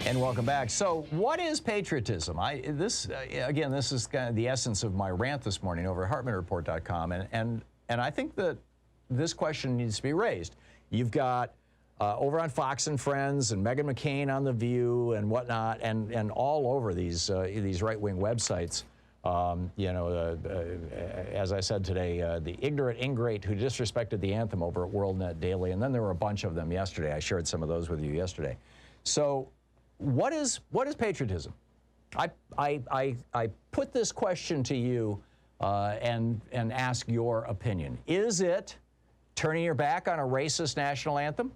And welcome back. So what is patriotism? This is kind of the essence of my rant this morning over at HartmannReport.com. And I think that this question needs to be raised. You've got over on Fox and Friends and Meghan McCain on The View and whatnot, and all over these right-wing websites. As I said today, the ignorant ingrate who disrespected the anthem over at WorldNet Daily, and then there were a bunch of them yesterday. I shared some of those with you yesterday. So what is patriotism? I put this question to you and ask your opinion. Is it turning your back on a racist national anthem?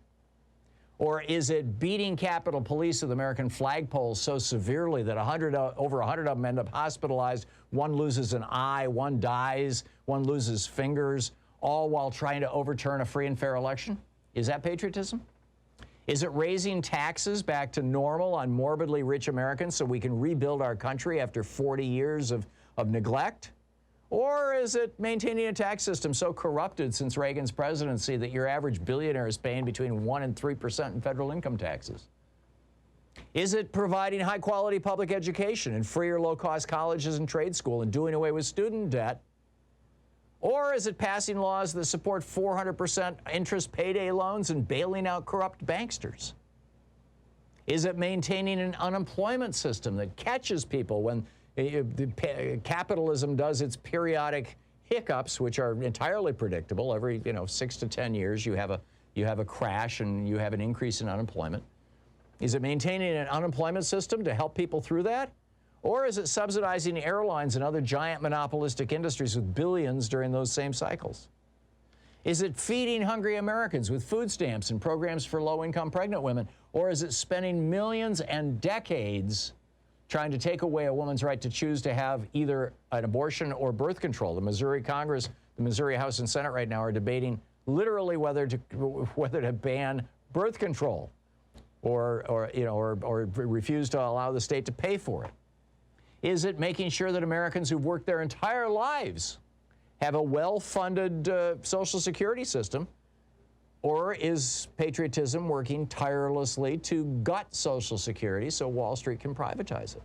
Or is it beating Capitol Police at the American flagpoles so severely that over 100 of them end up hospitalized, one loses an eye, one dies, one loses fingers, all while trying to overturn a free and fair election? Is that patriotism? Is it raising taxes back to normal on morbidly rich Americans so we can rebuild our country after 40 years of neglect? Or is it maintaining a tax system so corrupted since Reagan's presidency that your average billionaire is paying between 1% and 3% in federal income taxes? Is it providing high-quality public education and free or low-cost colleges and trade school and doing away with student debt? Or is it passing laws that support 400% interest payday loans and bailing out corrupt banksters? Is it maintaining an unemployment system that catches people when capitalism does its periodic hiccups, which are entirely predictable? Every 6 to 10 years you have a crash and you have an increase in unemployment. Is it maintaining an unemployment system to help people through that? Or is it subsidizing airlines and other giant monopolistic industries with billions during those same cycles? Is it feeding hungry Americans with food stamps and programs for low-income pregnant women? Or is it spending millions and decades trying to take away a woman's right to choose to have either an abortion or birth control? The Missouri Congress, the Missouri House and Senate right now are debating literally whether to ban birth control or refuse to allow the state to pay for it. Is it making sure that Americans who've worked their entire lives have a well-funded Social Security system? Or is patriotism working tirelessly to gut Social Security so Wall Street can privatize it?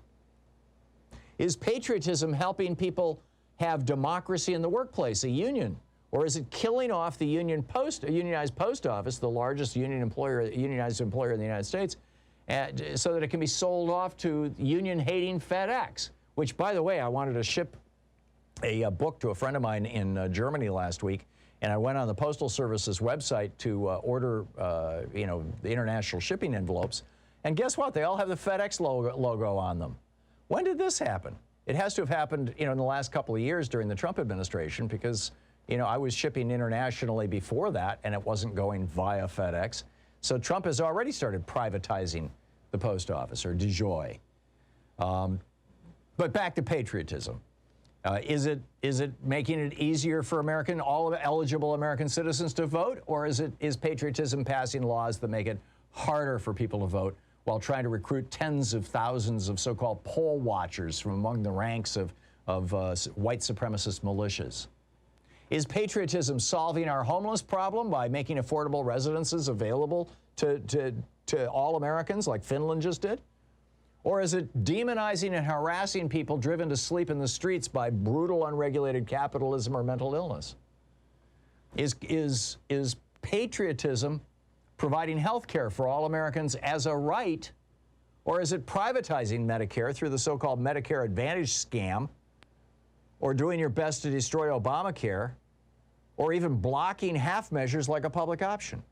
Is patriotism helping people have democracy in the workplace, a union? Or is it killing off the unionized post office, the largest unionized employer in the United States, so that it can be sold off to union-hating FedEx? Which, by the way, I wanted to ship a book to a friend of mine in Germany last week, and I went on the Postal Service's website to order, the international shipping envelopes. And guess what? They all have the FedEx logo on them. When did this happen? It has to have happened, in the last couple of years during the Trump administration, because, I was shipping internationally before that, and it wasn't going via FedEx. So Trump has already started privatizing the post office, or de jure. But back to patriotism. Is it making it easier for all eligible American citizens to vote, or is patriotism passing laws that make it harder for people to vote while trying to recruit tens of thousands of so-called poll watchers from among the ranks of white supremacist militias? Is patriotism solving our homeless problem by making affordable residences available to all Americans like Finland just did? Or is it demonizing and harassing people driven to sleep in the streets by brutal, unregulated capitalism or mental illness? Is patriotism providing health care for all Americans as a right, or is it privatizing Medicare through the so-called Medicare Advantage scam, or doing your best to destroy Obamacare, or even blocking half measures like a public option?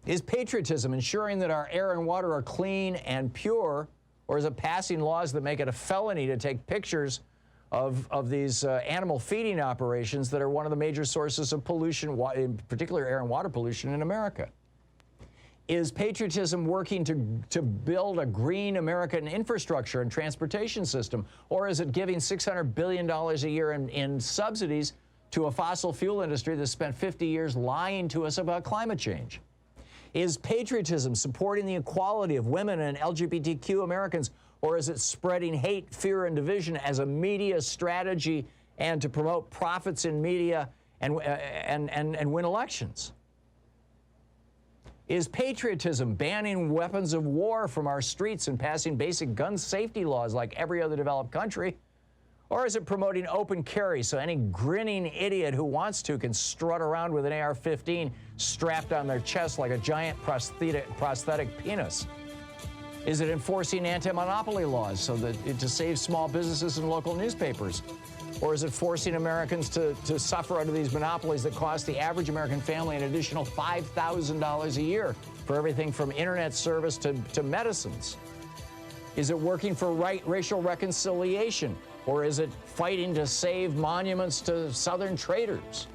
Is patriotism ensuring that our air and water are clean and pure, or is it passing laws that make it a felony to take pictures of these animal feeding operations that are one of the major sources of pollution, in particular air and water pollution in America? Is patriotism working to build a green American infrastructure and transportation system, or is it giving $600 billion a year in subsidies to a fossil fuel industry that spent 50 years lying to us about climate change? Is patriotism supporting the equality of women and LGBTQ Americans, or is it spreading hate, fear, and division as a media strategy and to promote profits in media and win elections? Is patriotism banning weapons of war from our streets and passing basic gun safety laws like every other developed country? Or is it promoting open carry so any grinning idiot who wants to can strut around with an AR-15 strapped on their chest like a giant prosthetic penis? Is it enforcing anti-monopoly laws to save small businesses and local newspapers? Or is it forcing Americans to suffer under these monopolies that cost the average American family an additional $5,000 a year for everything from internet service to medicines? Is it working for racial reconciliation? Or is it fighting to save monuments to Southern traitors?